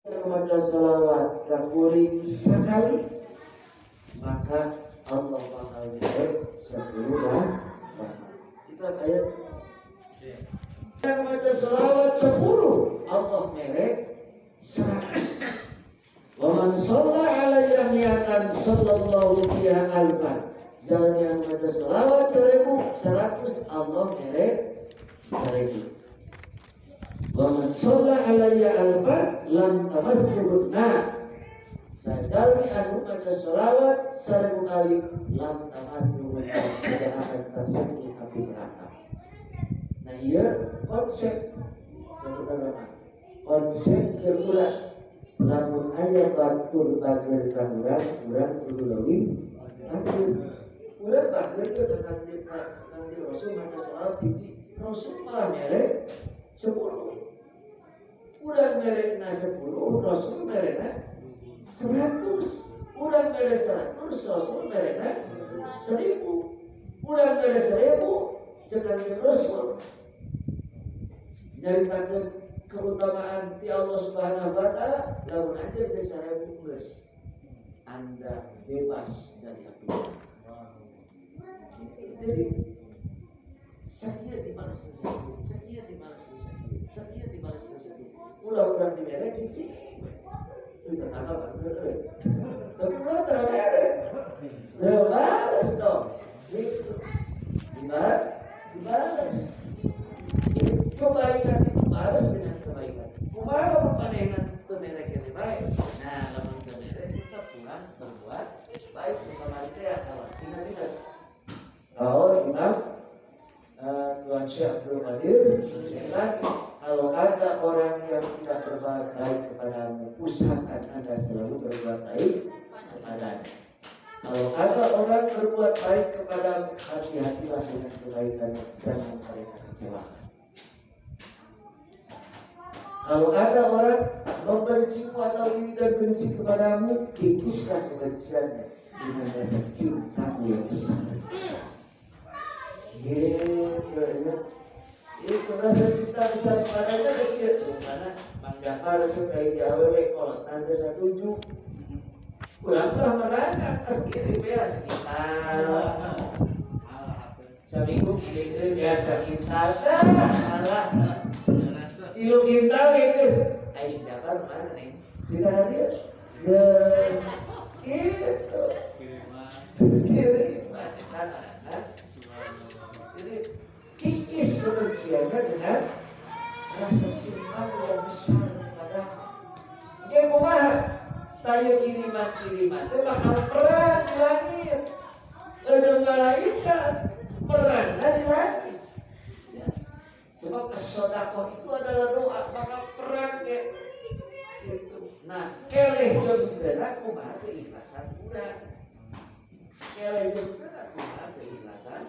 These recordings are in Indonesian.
Membaca sholawat kuring sekali, maka Allah bakal nyeret 10 rahmat. Itu ayat. Yang membaca sholawat 10, Allah nyeret 100. Wa man shalla alayya mi'atan sallallahu biha alfan. Dan yang membaca sholawat 100, Allah nyeret 1000. Wa man shalla alayya alfan lam tamassuhun nar. Sajali anu baca sholawat 1000 kali lam tamassuhun nar, tidak akan tersentuh api neraka. Nah iya konsep sebenarnya konsep kedua lamun aya batur bageur ka urang kudu leuwih atur. Urang bageur ke kanthi Rasul baca sholawat hiji, Rasul malah mere 10. Urang merekna 10, Rasul merekna 100. Urang mere 100, Rasul merekna 1000. Urang mere 1000, cekan Rasul nyaritakeun keutamaan ti Allah Subhanahu wa taala, lamun aja ke 1000 geus Anda bebas dari api. Jadi sakit dibalas sakit, sakit dibalas sakit, sakit dibalas sakit. Ulah-ulah dimerek cici. Itu apa bener. Tapi ulah termerek. Dibalas dong. Gitu. Dibalas. Kebaikan itu balas dengan kebaikan. Kumaha panehan teu merek yang baik. Nah, lamun teu merek kita pulang berbuat baik kepada kita kawan. Ingat-ingat. Kalau Imam Tuan Syekh Abdul Qadir lagi, kalau ada orang yang tidak berbuat baik kepadamu, usahakan Anda selalu berbuat baik kepadanya. Kalau ada orang berbuat baik kepadamu, hati-hatilah dengan kebaikannya, jangan mereka kecewakan. Kalau ada orang membenci atau tidak benci kepadamu, kikislah kebenciannya dengan rasa cintamu yang besar. Itu rasa cinta besar kepadanya dia cuma Manggapar sukai di awewe kolot tanda setuju. Ulanglah merana terkirim biasa kita. Seminggu kirim biasa kita dah malah. Ilu kita itu, ayo siapa mana nih? Kita hadir, gitu. Kiriman, jadi kikis kebenciannya dengan rasa cinta yang besar kepada. Oke, kumaha? Tayo kiriman itu bakal perang di langit. Ada malaikat perangnya di langit. Sebab as-sodaqah itu adalah doa bakal perang ya. Itu. Nah, keleh juga kumaha keikhlasan urang. Keleh juga kumaha keikhlasan.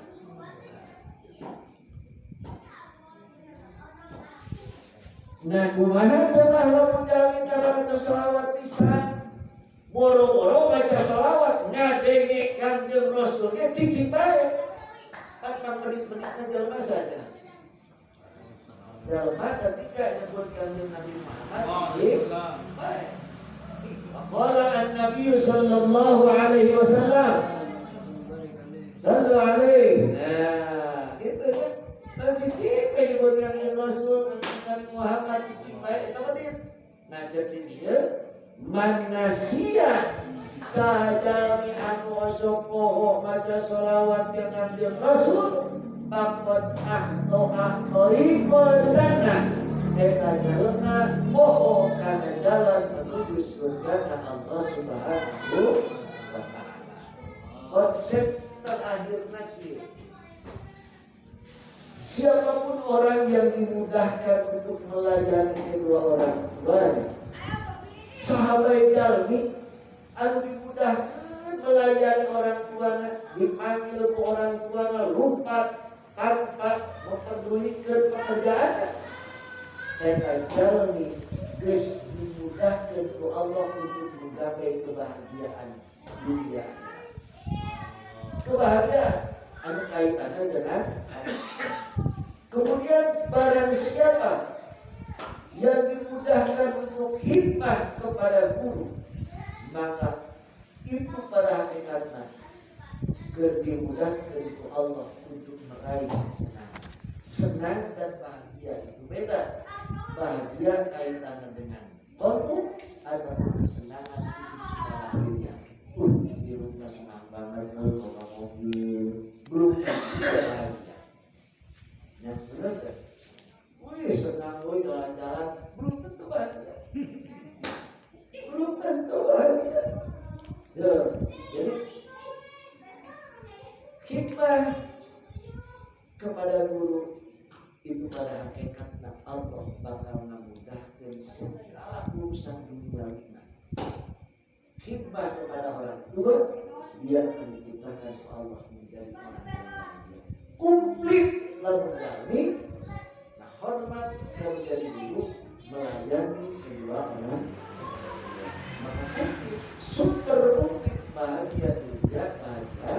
Nah, kumaha coba lamun jalmi tara baca sholawat pisan. Boro-boro baca sholawat ngadenge Kanjeng Rasul ge cicing bae. Apa menit-menitna jalma saja. Jalma ketika nyebut Kanjeng Nabi Muhammad cicing bae. Qala an-nabiy sallallahu alaihi wasallam. Sallu alaihi. Nah, gitu kan. Nah, cicing bae nyebut Kanjeng Rasul Nabi Muhammad cicing bae itu menit. Nah, jadi dia manusia sajami anu osopoho maca sholawat ke Kanjeng Rasul pakot ahto'ikol jannah eta jalena poho kana jalan menuju surga Allah Subhanahu wa ta'ala. Konsep terakhir nanti, siapapun orang yang dimudahkan untuk melayani kedua orang tuanya, sahabat jalmi anu dimudahkan melayani orang tuanya, dipanggil ke orang tuanya lompat tanpa memperdulikan pekerjaannya. Eta jalmi geus dimudahkan ku Allah untuk menggapai kebahagiaan dunia. Kebahagiaan anu kaitannya dengan kemudian barang siapa yang dimudahkan untuk khidmat kepada guru, maka itu pada hakikatnya dimudahkan itu Allah untuk meraih kesenangan. Senang dan bahagia itu beda. Bahagia kaitannya dengan konflik atau kesenangan itu cuma lahirnya. Di rumah senang banget, bawa mobil, belum bahagia. Yang benar kan? Wih senang gue jalan-jalan, belum tentu bahagia. Belum tentu bahagia. Ya, jadi khidmat kepada guru itu pada hakikatnya Allah bakal memudahkan segala urusan dunia kita. Khidmat kepada orang tua, dia akan diciptakan Allah menjadi orang yang bahagia. Komplit menjalani hormat yang menjadi guru melayani kedua orang. Maka komplit, super komplit bahagia dunia, bahagia.